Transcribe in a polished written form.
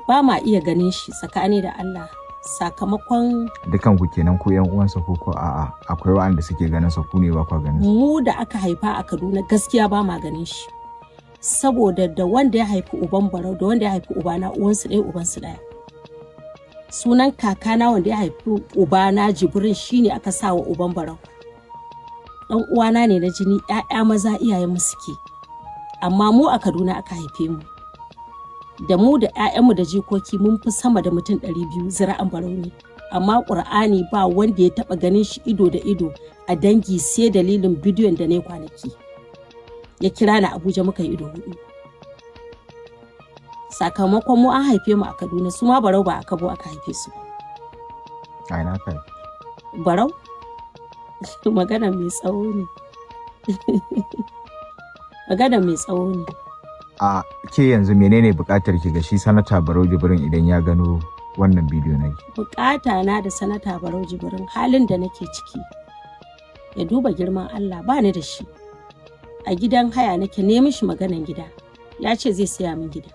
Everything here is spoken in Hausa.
ba ma iya ganin shi tsakani da Allah sakamakon dukan ku kenan ku yan uwansa ko a'a akwai waɗanda suke ganin sa ku ne ba ku ganin mu da aka haifa a Kaduna gaskiya ba ma ganin shi saboda da wanda ya haifi uban Barau da wanda ya haifi ubana uwansu ɗaya ubansu ɗaya sunan kakana wanda ya haifi ubana Jibrin shine aka sa wa uban Barau dan uwana ne na jini ƴaƴa maza iyayen mu suke amma mu a Kaduna aka haife mu da mu da ƴaƴanmu da jikoki mun fi sama da mutum 200 zira'an Barau ne amma Qur'ani ba wanda ya taba ganin shi ido da ido a dangi sai dalilin bidiyon da ne kwanaki ya kira ni Abuja muka yi ido hudu sakamakon mu an haife mu a Kaduna su ma Barau ba a Kabo aka haife su ai na kai Barau magana mai tsawo ne magana mai tsawo ne a ke yanzu menene bukatar ki ga shi sanata Barau Jibrin idan ya gano wannan bidiyo nake bukata na da sanata Barau Jibrin halin da nake ciki ya duba girman Allah ba ni da shi a gidan haya nake nemi shi maganan gida ya ce zai saya min gida